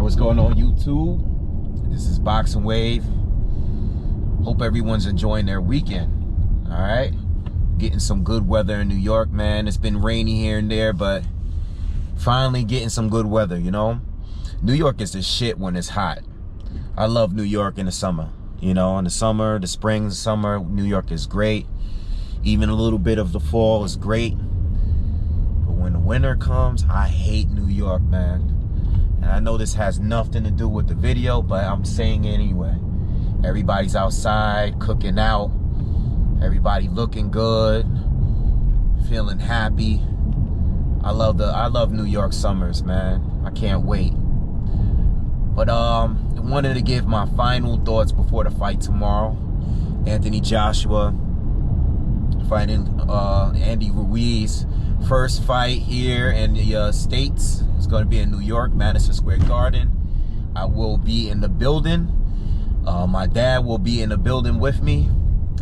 Alright, what's going on YouTube? This is BoxingWave. Hope everyone's enjoying their weekend. Alright? Getting some good weather in New York, man. It's been rainy here and there, but finally getting some good weather, you know? New York is the shit when it's hot. I love New York in the summer. You know, in the summer, the spring, the summer, New York is great. Even a little bit of the fall is great. But when the winter comes, I hate New York, man. And I know this has nothing to do with the video, but I'm saying it anyway. Everybody's outside, cooking out. Everybody looking good, feeling happy. I love New York summers, man. I can't wait. But I wanted to give my final thoughts before the fight tomorrow. Anthony Joshua fighting Andy Ruiz. First fight here in the States. It's going to be in New York, Madison Square Garden. I will be in the building. My dad will be in the building with me.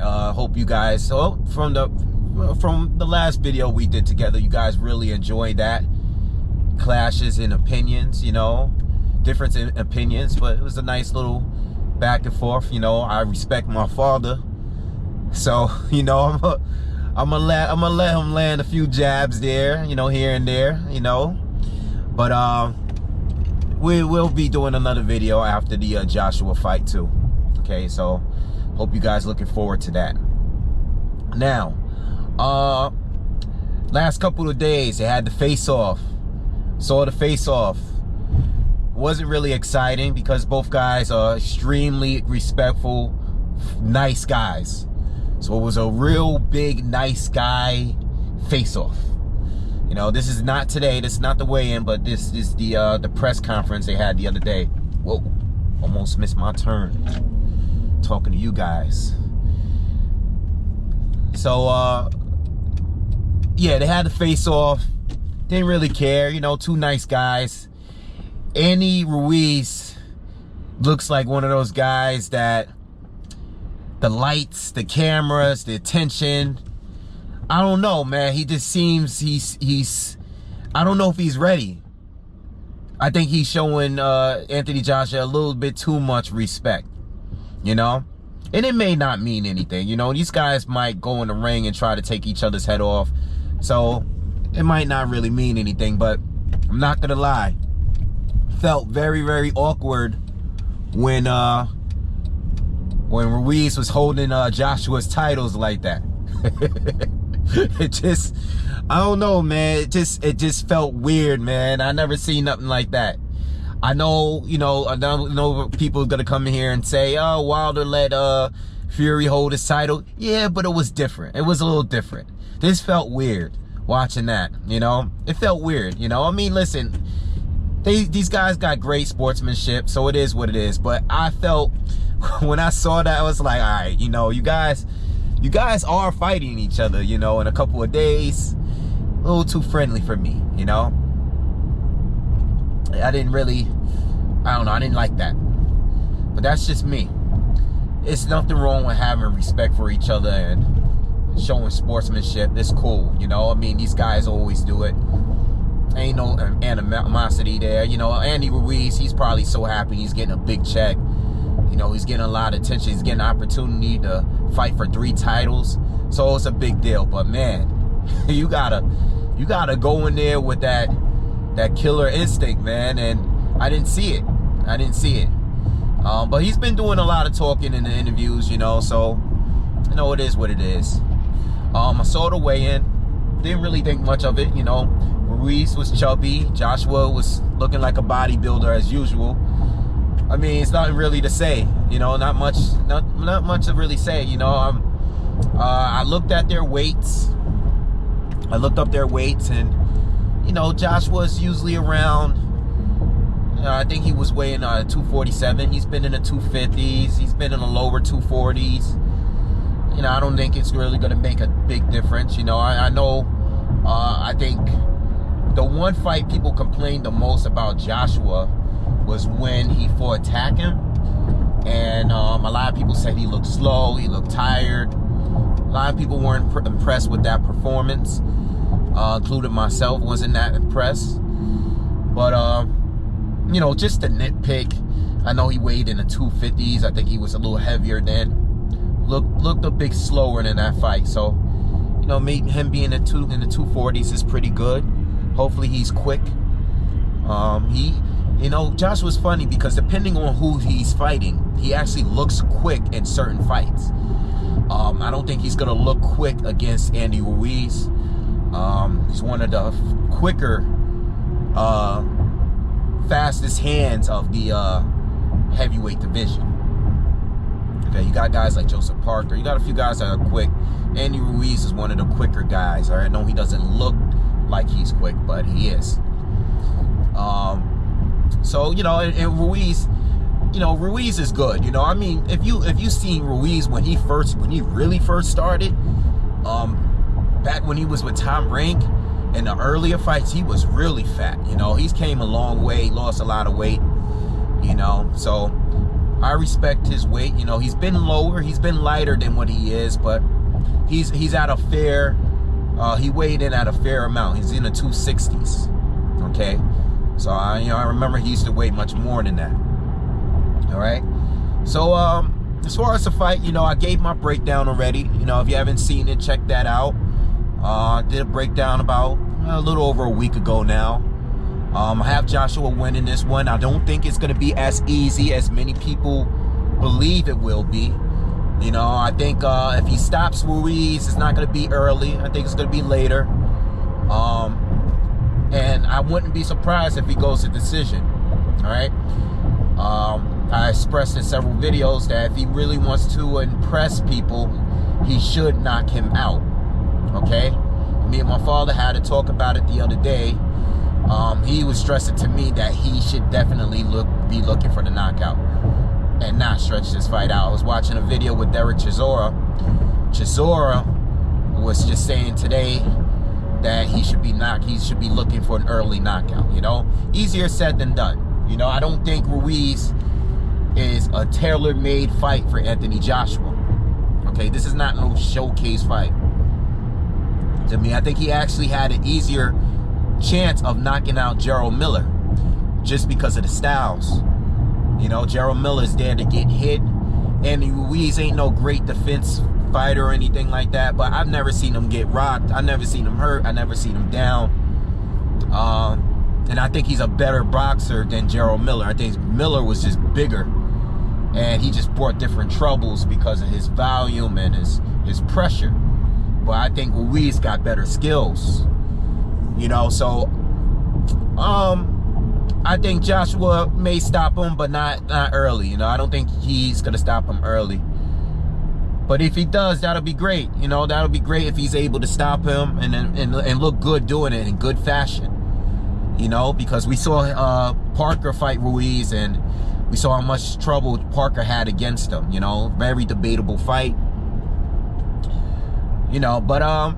Hope you guys, from the last video we did together, you guys really enjoyed that. Clashes in opinions, you know, difference in opinions, but it was a nice little back and forth. You know, I respect my father, so you know I'm gonna let him land a few jabs there, you know, here and there, you know. But we will be doing another video after the Joshua fight too. Okay, so hope you guys looking forward to that. Now, last couple of days they had the face-off. Saw the face-off. Wasn't really exciting because both guys are extremely respectful, nice guys. So it was a real big, nice guy face-off. You know, this is not today. This is not the weigh-in, but this is the press conference they had the other day. Whoa, almost missed my turn. Talking to you guys. So, yeah, they had the face-off. Didn't really care. You know, two nice guys. Andy Ruiz looks like one of those guys that the lights, the cameras, the attention, I don't know, man. He just seems he's I don't know if he's ready. I think he's showing Anthony Joshua a little bit too much respect, you know? And it may not mean anything, you know? These guys might go in the ring and try to take each other's head off. So it might not really mean anything, but I'm not gonna lie. Felt very, very awkward when Ruiz was holding Joshua's titles like that. It just, I don't know, man. It just felt weird, man. I never seen nothing like that. I know, you know, I know people are gonna come in here and say, oh, Wilder let Fury hold his title. Yeah, but it was different. It was a little different. This felt weird watching that, you know? It felt weird, you know? I mean, listen, these guys got great sportsmanship, so it is what it is. But I felt, when I saw that, I was like, all right, you know, you guys are fighting each other, you know, in a couple of days. A little too friendly for me, you know? I don't know, I didn't like that. But that's just me. It's nothing wrong with having respect for each other and showing sportsmanship. It's cool, you know? I mean, these guys always do it. Ain't no animosity there. You know, Andy Ruiz, he's probably so happy he's getting a big check. You know, he's getting a lot of attention. He's getting an opportunity to fight for 3 titles. So it's a big deal. But man, you gotta go in there with that killer instinct, man. And I didn't see it. But he's been doing a lot of talking in the interviews, you know, so you know, it is what it is. I saw the weigh-in. Didn't really think much of it, you know. Ruiz was chubby. Joshua was looking like a bodybuilder as usual. I mean, it's nothing really to say, you know, not much to really say, you know. I looked at their weights. I looked up their weights, and you know, Joshua's usually around, I think he was weighing 247. He's been in the 250s. He's been in the lower 240s. You know, I don't think it's really going to make a big difference. You know, I know, I think the one fight people complained the most about Joshua was when he fought Taken. And a lot of people said he looked slow, he looked tired. A lot of people weren't impressed with that performance. Including myself, wasn't that impressed. But you know, just a nitpick, I know he weighed in the 250s. I think he was a little heavier then. Looked a bit slower than that fight. So, you know, him being in the 240s is pretty good. Hopefully he's quick. You know, Joshua's funny because depending on who he's fighting, he actually looks quick in certain fights. I don't think he's gonna look quick against Andy Ruiz. He's one of the quicker, fastest hands of the heavyweight division. Okay, you got guys like Joseph Parker. You got a few guys that are quick. Andy Ruiz is one of the quicker guys. All right, no, he doesn't look like he's quick, but he is. So, you know, and Ruiz, you know, Ruiz is good. You know, I mean, if you seen Ruiz when he really first started, back when he was with Tom Rank in the earlier fights, he was really fat. You know, he's came a long way, lost a lot of weight. You know, so I respect his weight. You know, he's been lower, he's been lighter than what he is, but he's at a fair. He weighed in at a fair amount. He's in the 260s. Okay, so I remember he used to weigh much more than that. All right, so as far as the fight, you know, I gave my breakdown already. You know, if you haven't seen it, check that out. I did a breakdown about a little over a week ago now. I have Joshua winning this one. I don't think it's going to be as easy as many people believe it will be. You know, I think if he stops Ruiz, it's not going to be early. I think it's going to be later. And I wouldn't be surprised if he goes to decision. All right. I expressed in several videos that if he really wants to impress people, he should knock him out. Okay. Me and my father had to talk about it the other day. He was stressing to me that he should definitely be looking for the knockout and not stretch this fight out. I was watching a video with Derek Chisora. Chisora was just saying today that he should be looking for an early knockout. You know, easier said than done. You know, I don't think Ruiz is a tailor-made fight for Anthony Joshua. Okay, this is not no showcase fight. To me, I think he actually had an easier chance of knocking out Gerald Miller just because of the styles. You know, Gerald Miller's there to get hit. Andy Ruiz ain't no great defense fighter or anything like that, but I've never seen him get rocked. I've never seen him hurt. I've never seen him down. And I think he's a better boxer than Gerald Miller. I think Miller was just bigger, and he just brought different troubles because of his volume and his pressure. But I think Ruiz got better skills. You know, so I think Joshua may stop him, but not early. You know, I don't think he's gonna stop him early. But if he does, that'll be great. You know, that'll be great if he's able to stop him and look good doing it in good fashion. You know, because we saw Parker fight Ruiz, and we saw how much trouble Parker had against him. You know, very debatable fight. You know, but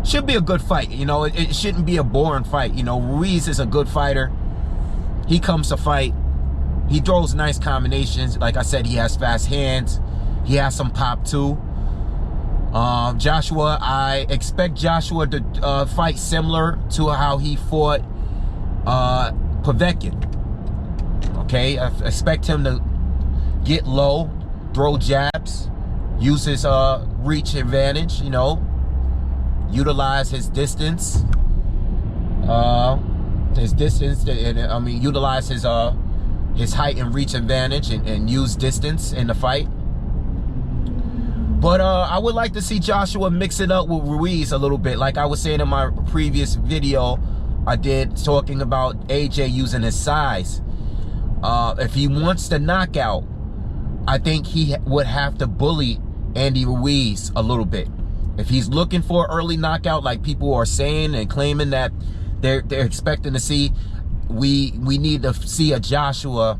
should be a good fight. You know, it shouldn't be a boring fight. You know, Ruiz is a good fighter. He comes to fight. He throws nice combinations. Like I said, he has fast hands. He has some pop too. Joshua, I expect Joshua to fight similar to how he fought Povetkin. Okay, I expect him to get low, throw jabs, use his reach advantage, you know, utilize his distance, and I mean utilize his height and reach advantage, and use distance in the fight. But I would like to see Joshua mix it up with Ruiz a little bit. Like I was saying in my previous video I did, talking about AJ using his size. If he wants the knockout, I think he would have to bully Andy Ruiz a little bit. If he's looking for an early knockout, like people are saying and claiming that they're expecting to see, we need to see a Joshua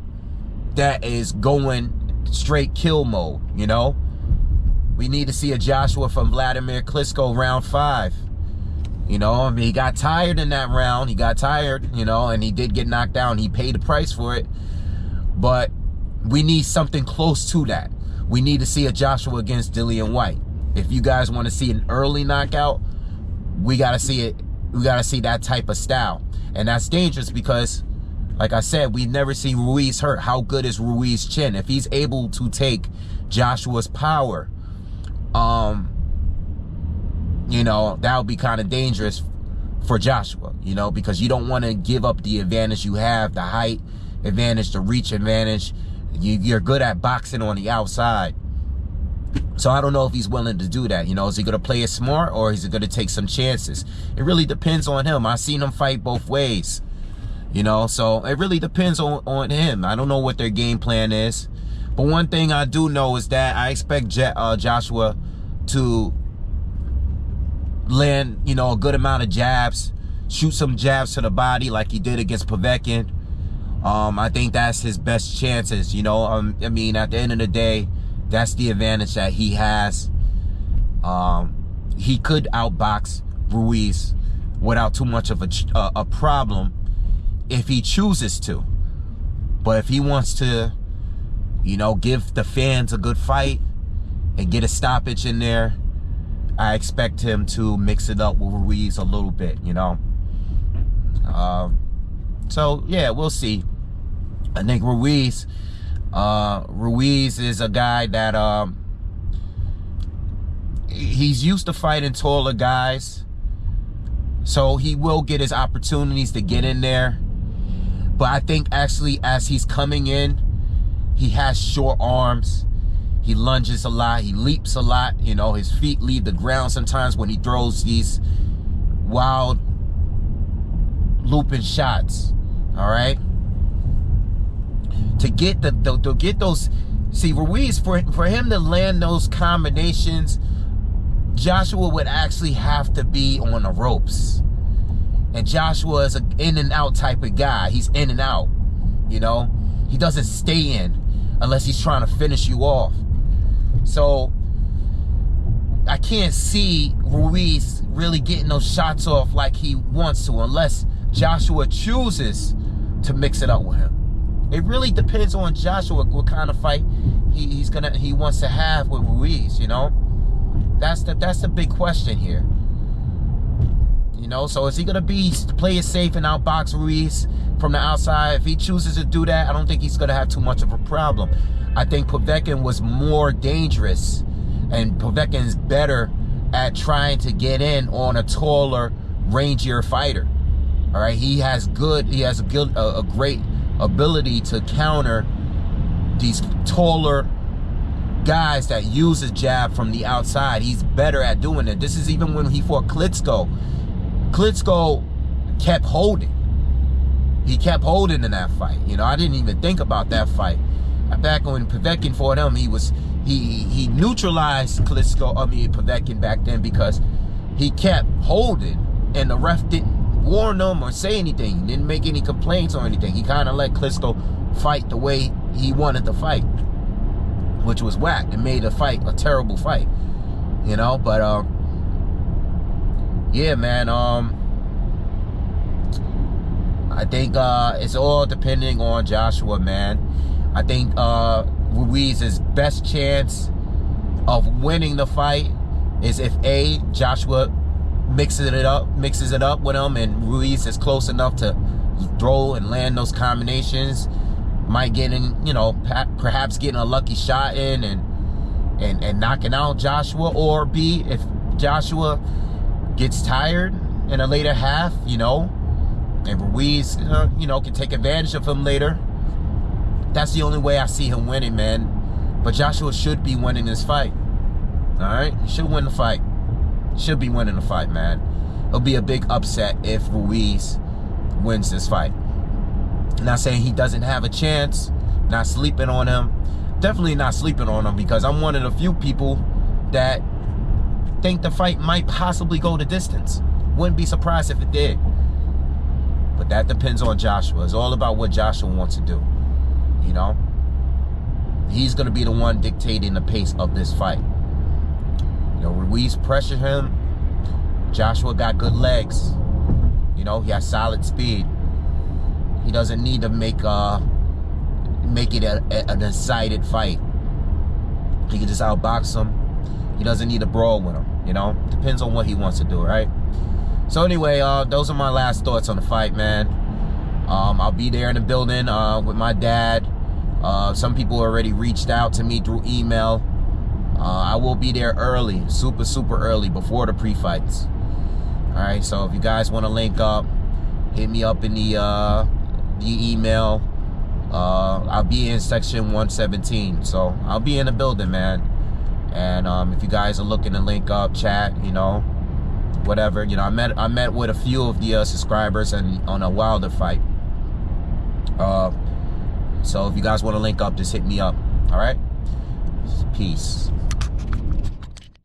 that is going straight kill mode, you know? We need to see a Joshua from Vladimir Klitschko round 5. You know, I mean, he got tired in that round. He got tired, you know, and he did get knocked down. He paid the price for it. But we need something close to that. We need to see a Joshua against Dillian Whyte. If you guys want to see an early knockout, we got to see it. We got to see that type of style. And that's dangerous because Like I said, we've never seen Ruiz hurt. How good is Ruiz's chin? If he's able to take Joshua's power, you know, that would be kind of dangerous for Joshua, you know, because you don't want to give up the advantage you have, the height advantage, the reach advantage. You're good at boxing on the outside. So I don't know if he's willing to do that. You know, is he going to play it smart, or is he going to take some chances? It really depends on him. I've seen him fight both ways, you know, so it really depends on him. I don't know what their game plan is. But one thing I do know is that I expect Joshua to land, you know, a good amount of jabs, shoot some jabs to the body like he did against Povetkin. I think that's his best chances, you know. I mean, at the end of the day, that's the advantage that he has. He could outbox Ruiz without too much of a problem if he chooses to. But if he wants to, you know, give the fans a good fight and get a stoppage in there, I expect him to mix it up with Ruiz a little bit, you know. So, yeah, we'll see. I think Ruiz is a guy that he's used to fighting taller guys, so he will get his opportunities to get in there. But I think actually as he's coming in, he has short arms. He lunges a lot. He leaps a lot. You know, his feet leave the ground sometimes when he throws these wild looping shots. All right. To get those, see, Ruiz, for him to land those combinations, Joshua would actually have to be on the ropes. And Joshua is an in and out type of guy. He's in and out. You know, he doesn't stay in unless he's trying to finish you off. So I can't see Ruiz really getting those shots off like he wants to, unless Joshua chooses to mix it up with him. It really depends on Joshua what kind of fight he wants to have with Ruiz, you know. That's the big question here. You know, so is he gonna play it safe and outbox Ruiz from the outside? If he chooses to do that, I don't think he's gonna have too much of a problem. I think Povetkin was more dangerous, and Povetkin's better at trying to get in on a taller, rangier fighter. All right, he has a great ability to counter these taller guys that use a jab from the outside. He's better at doing it. This is even when he fought Klitschko. Klitschko kept holding. He kept holding in that fight. You know, I didn't even think about that fight. Back when Povetkin fought him, he neutralized Povetkin back then because he kept holding, and the ref didn't warn him or say anything. He didn't make any complaints or anything. He kind of let Klitschko fight the way he wanted to fight, which was whack. It made the fight a terrible fight, you know. But yeah, man. I think it's all depending on Joshua, man. I think Ruiz's best chance of winning the fight is if Joshua mixes it up with him, and Ruiz is close enough to throw and land those combinations, might get in, you know, perhaps getting a lucky shot in and knocking out Joshua. Or B, if Joshua gets tired in a later half, you know, and Ruiz, you know, can take advantage of him later. That's the only way I see him winning, man. But Joshua should be winning this fight. All right? He should win the fight. Should be winning the fight, man. It'll be a big upset if Ruiz wins this fight. Not saying he doesn't have a chance. Not sleeping on him. Definitely not sleeping on him, because I'm one of the few people that think the fight might possibly go the distance. Wouldn't be surprised if it did. But that depends on Joshua. It's all about what Joshua wants to do. You know? He's going to be the one dictating the pace of this fight. You know, Ruiz pressured him. Joshua got good legs. You know, he has solid speed. He doesn't need to make it a decided fight. He can just outbox him. He doesn't need to brawl with him. You know, depends on what he wants to do, right? So anyway, those are my last thoughts on the fight, man. I I'll be there in the building with my dad. Some people already reached out to me through email. I will be there early, super early, before the pre-fights. All right, so if you guys want to link up, hit me up in the email. I'll be in section 117, so I'll be in the building, man. And if you guys are looking to link up, chat, you know, whatever, you know, I met with a few of the subscribers and on a Wilder fight. So if you guys want to link up, just hit me up. All right, peace.